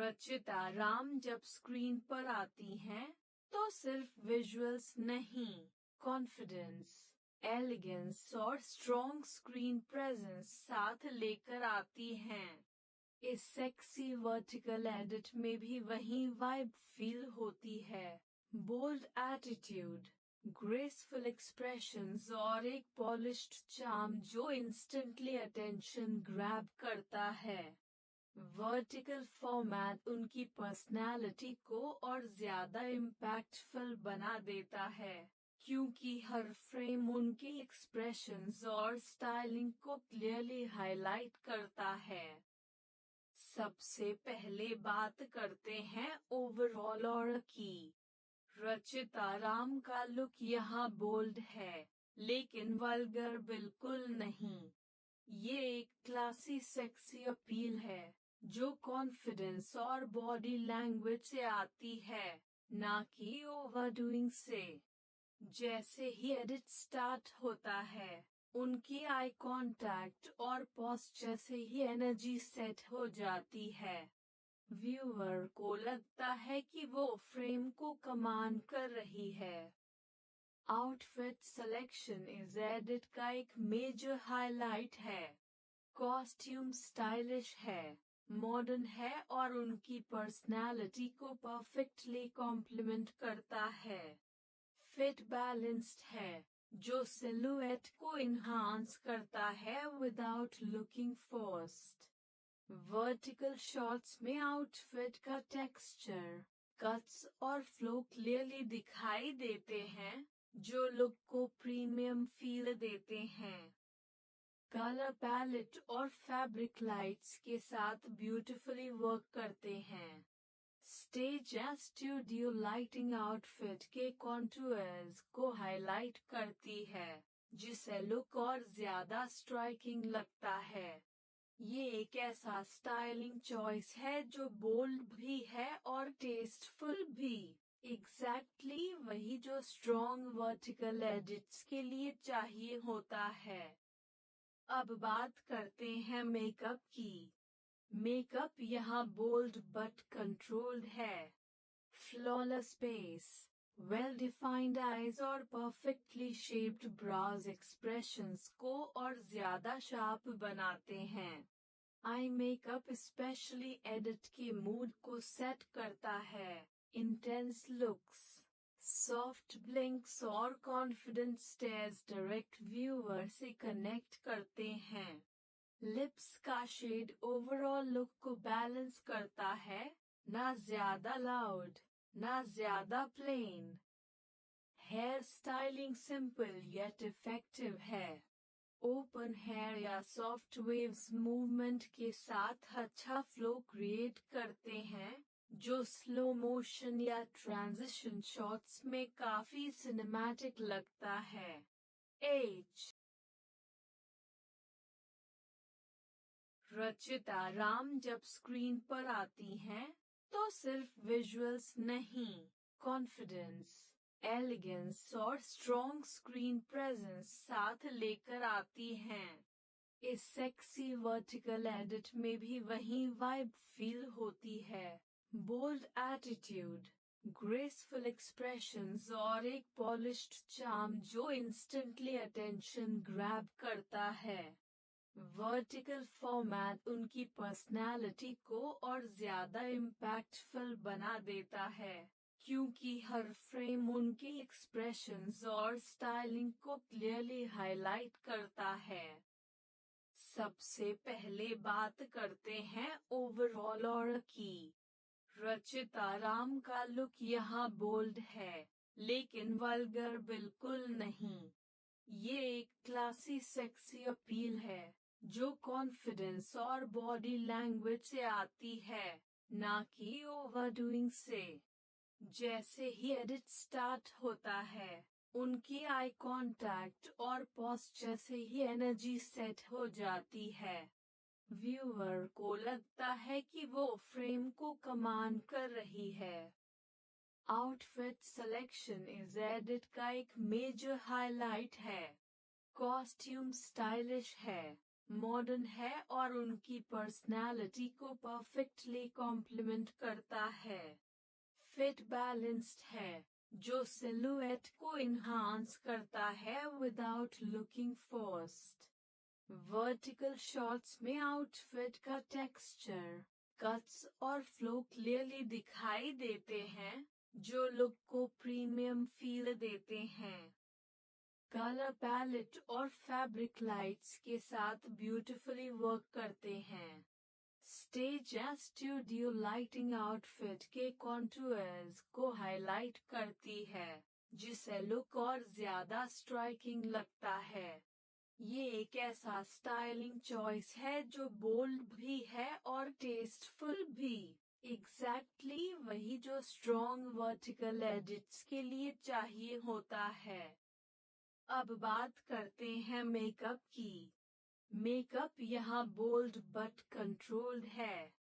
रचिता राम जब स्क्रीन पर आती हैं, तो सिर्फ विजुअल्स नहीं, कॉन्फिडेंस, एलिगेंस और स्ट्रॉन्ग स्क्रीन प्रेजेंस साथ लेकर आती हैं। इस सेक्सी वर्टिकल एडिट में भी वही वाइब फील होती है, बोल्ड एटीट्यूड, ग्रेसफुल एक्सप्रेशंस और एक पॉलिश्ड चार्म जो इंस्टेंटली अटेंशन ग्रैब करता है। वर्टिकल फॉर्मेट उनकी पर्सनैलिटी को और ज्यादा इम्पैक्टफुल बना देता है, क्योंकि हर फ्रेम उनके एक्सप्रेशंस और स्टाइलिंग को क्लियरली हाईलाइट करता है। सबसे पहले बात करते हैं ओवरऑल ऑरा की। रचिता राम का लुक यहाँ बोल्ड है, लेकिन वल्गर बिल्कुल नहीं। ये एक क्लासी सेक्सी अपील है, जो कॉन्फिडेंस और बॉडी लैंग्वेज से आती है, ना कि ओवरडूइंग से। जैसे ही एडिट स्टार्ट होता है, उनकी आई कांटेक्ट और पोस्चर से ही एनर्जी सेट हो जाती है। व्यूअर को लगता है कि वो फ्रेम को कमांड कर रही है। आउटफिट सिलेक्शन इस एडिट का एक मेजर हाईलाइट है। कॉस्ट्यूम स्टाइलिश है, मॉडर्न है और उनकी पर्सनालिटी को परफेक्टली कॉम्प्लीमेंट करता है। फिट बैलेंस्ड है, जो सिलुएट को इन्हांस करता है without looking forced. Vertical shots में आउटफिट का टेक्सचर, कट्स और फ्लो क्लियरली दिखाई देते हैं, जो लुक को प्रीमियम फील देते हैं। कलर पैलेट और फैब्रिक लाइट्स के साथ ब्यूटीफुली वर्क करते हैं। स्टेज या स्टूडियो लाइटिंग आउटफिट के कॉन्टूर्स को हाईलाइट करती है, जिससे लुक और ज्यादा स्ट्राइकिंग लगता है। ये एक ऐसा स्टाइलिंग चॉइस है जो बोल्ड भी है और टेस्टफुल भी। एग्जैक्टली वही जो स्ट्रॉन्ग वर्टिकल एडिट्स के लिए चाहिए होता है। अब बात करते हैं मेकअप की। मेकअप यहाँ बोल्ड बट कंट्रोल्ड है। Flawless face, well defined eyes और परफेक्टली शेप्ड ब्राउज एक्सप्रेशंस को और ज्यादा शार्प बनाते हैं। आई मेकअप स्पेशली एडिट के मूड को सेट करता है। इंटेंस लुक्स, सॉफ्ट ब्लिंक्स और कॉन्फिडेंट स्टेयर्स डायरेक्ट व्यूअर से कनेक्ट करते हैं। लिप्स का शेड ओवरऑल लुक को बैलेंस करता है, ना ज्यादा लाउड, ना ज्यादा plain. Hair styling simple yet effective है। ओपन हेयर या सॉफ्ट वेव्स मूवमेंट के साथ अच्छा फ्लो क्रिएट करते हैं, जो स्लो मोशन या ट्रांजिशन शॉट्स में काफी सिनेमैटिक लगता है। एज रचिता राम जब स्क्रीन पर आती हैं, तो सिर्फ विजुअल्स नहीं, कॉन्फिडेंस, एलिगेंस और स्ट्रॉन्ग स्क्रीन प्रेजेंस साथ लेकर आती हैं। इस सेक्सी वर्टिकल एडिट में भी वही वाइब फील होती है, बोल्ड एटीट्यूड, ग्रेसफुल एक्सप्रेशंस और एक पॉलिश्ड चार्म जो इंस्टेंटली अटेंशन ग्रैब करता है। वर्टिकल फॉर्मेट उनकी पर्सनैलिटी को और ज्यादा इम्पैक्टफुल बना देता है, क्योंकि हर फ्रेम उनके एक्सप्रेशंस और स्टाइलिंग को क्लियरली हाईलाइट करता है। सबसे पहले बात करते हैं ओवरऑल ऑरा की। रचिता राम का लुक यहाँ बोल्ड है, लेकिन वल्गर बिल्कुल नहीं। ये एक क्लासी सेक्सी अपील है, जो कॉन्फिडेंस और बॉडी लैंग्वेज से आती है, ना कि ओवरडूइंग से। जैसे ही एडिट स्टार्ट होता है, उनकी आई कांटेक्ट और पोस्चर से ही एनर्जी सेट हो जाती है। व्यूअर को लगता है कि वो फ्रेम को कमांड कर रही है। आउटफिट सिलेक्शन इस एडिट का एक मेजर हाईलाइट है। कॉस्ट्यूम स्टाइलिश है, मॉडर्न है और उनकी पर्सनैलिटी को परफेक्टली कॉम्प्लीमेंट करता है। फिट बैलेंस्ड है, जो सिलुएट को इन्हांस करता है without looking forced. Vertical shots में आउटफिट का टेक्सचर, कट्स और फ्लो क्लियरली दिखाई देते हैं, जो लुक को प्रीमियम फील देते हैं। कलर पैलेट और फैब्रिक लाइट्स के साथ ब्यूटीफुली वर्क करते हैं। स्टेज या स्टूडियो लाइटिंग आउटफिट के कॉन्टूर्स को हाईलाइट करती है, जिससे लुक और ज्यादा स्ट्राइकिंग लगता है। ये एक ऐसा स्टाइलिंग चॉइस है जो बोल्ड भी है और टेस्टफुल भी। एग्जैक्टली वही जो स्ट्रॉन्ग वर्टिकल एडिट्स के लिए चाहिए होता है। अब बात करते हैं मेकअप की। मेकअप यहाँ बोल्ड बट कंट्रोल्ड है।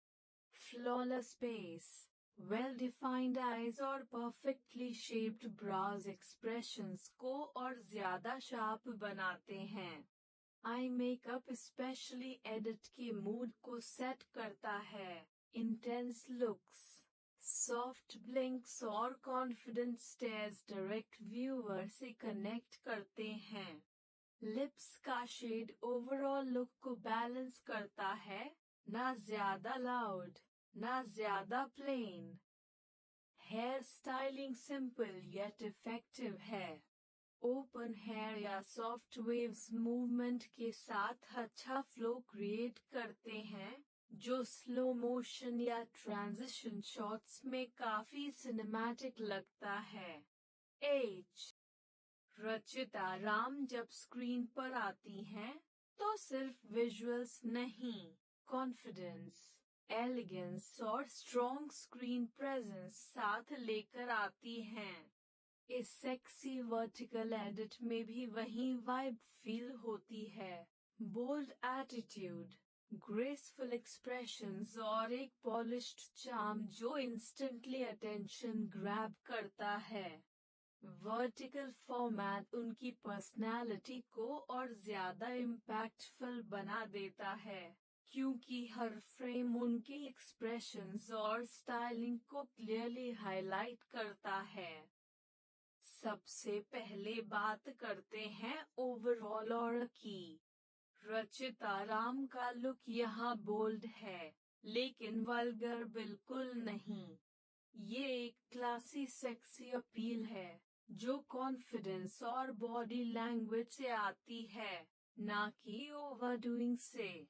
Flawless face, well defined eyes और परफेक्टली शेप्ड ब्राउज एक्सप्रेशंस को और ज्यादा शार्प बनाते हैं। आई मेकअप स्पेशली एडिट के मूड को सेट करता है। इंटेंस लुक्स, सॉफ्ट ब्लिंक्स और कॉन्फिडेंट स्टेयर्स डायरेक्ट व्यूअर से कनेक्ट करते हैं। लिप्स का शेड ओवरऑल लुक को बैलेंस करता है, ना ज्यादा लाउड, ना ज्यादा plain. Hair styling simple yet effective है। ओपन हेयर या सॉफ्ट वेव्स मूवमेंट के साथ अच्छा फ्लो क्रिएट करते हैं, जो स्लो मोशन या ट्रांजिशन शॉट्स में काफी सिनेमैटिक लगता है। एज रचिता राम जब स्क्रीन पर आती हैं, तो सिर्फ विजुअल्स नहीं, कॉन्फिडेंस, एलिगेंस और स्ट्रॉन्ग स्क्रीन प्रेजेंस साथ लेकर आती हैं। इस सेक्सी वर्टिकल एडिट में भी वही वाइब फील होती है। बोल्ड एटीट्यूड, ग्रेसफुल एक्सप्रेशंस और एक पॉलिश्ड चार्म जो इंस्टेंटली अटेंशन ग्रैब करता है। वर्टिकल फॉर्मेट उनकी पर्सनैलिटी को और ज्यादा इम्पैक्टफुल बना देता है, क्योंकि हर फ्रेम उनके एक्सप्रेशंस और स्टाइलिंग को क्लियरली हाईलाइट करता है। सबसे पहले बात करते हैं ओवरऑल और की। रचिता राम का लुक यहाँ बोल्ड है, लेकिन वल्गर बिल्कुल नहीं। ये एक क्लासी सेक्सी अपील है, जो कॉन्फिडेंस और बॉडी लैंग्वेज से आती है, ना कि ओवरडूइंग से।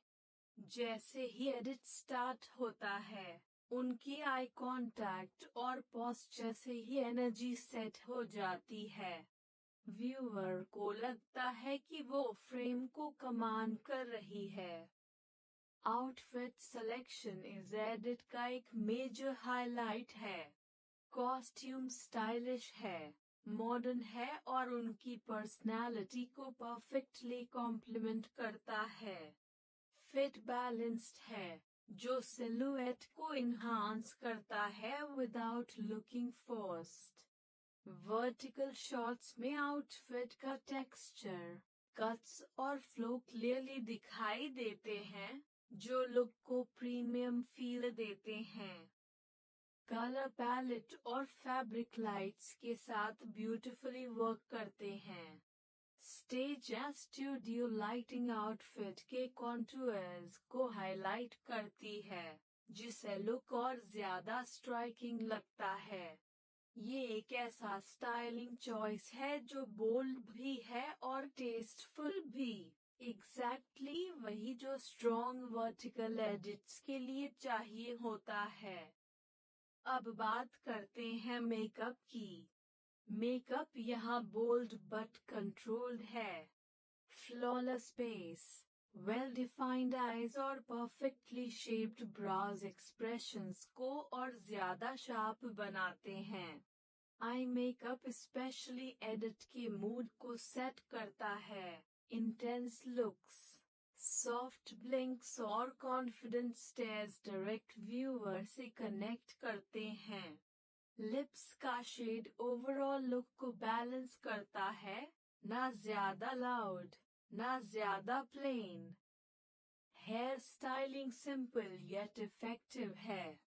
जैसे ही एडिट स्टार्ट होता है, उनकी आई कांटेक्ट और पोस्चर से ही एनर्जी सेट हो जाती है। व्यूअर को लगता है कि वो फ्रेम को कमांड कर रही है। आउटफिट सिलेक्शन इस एडिट का एक मेजर हाईलाइट है। कॉस्ट्यूम स्टाइलिश है, मॉडर्न है और उनकी पर्सनैलिटी को परफेक्टली कॉम्प्लीमेंट करता है। फिट बैलेंस्ड है, जो सिलुएट को इन्हांस करता है without looking forced. Vertical shots में आउटफिट का टेक्सचर, कट्स और फ्लो क्लियरली दिखाई देते हैं, जो लुक को प्रीमियम फील देते हैं। कलर पैलेट और फैब्रिक लाइट्स के साथ ब्यूटीफुली वर्क करते हैं। स्टेज या स्टूडियो लाइटिंग आउटफिट के कॉन्टूर्स को हाईलाइट करती है, जिससे लुक और ज्यादा स्ट्राइकिंग लगता है। ये एक ऐसा स्टाइलिंग चॉइस है जो बोल्ड भी है और टेस्टफुल भी। एग्जैक्टली वही जो स्ट्रॉन्ग वर्टिकल एडिट्स के लिए चाहिए होता है। अब बात करते हैं मेकअप की। मेकअप यहाँ बोल्ड बट कंट्रोल्ड है। Flawless face, well defined eyes और परफेक्टली शेप्ड ब्राउज एक्सप्रेशंस को और ज्यादा शार्प बनाते हैं। आई मेकअप स्पेशली एडिट के मूड को सेट करता है। इंटेंस लुक्स, सॉफ्ट ब्लिंक्स और कॉन्फिडेंट स्टेयर्स डायरेक्ट व्यूअर से कनेक्ट करते हैं। लिप्स का शेड ओवरऑल लुक को बैलेंस करता है, ना ज्यादा लाउड, ना ज्यादा plain. Hair styling simple yet effective है।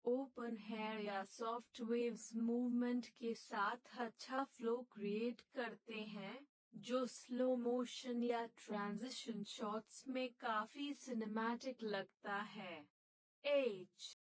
ओपन हेयर या सॉफ्ट वेव्स मूवमेंट के साथ अच्छा फ्लो क्रिएट करते हैं, जो स्लो मोशन या ट्रांजिशन शॉट्स में काफी सिनेमैटिक लगता है। H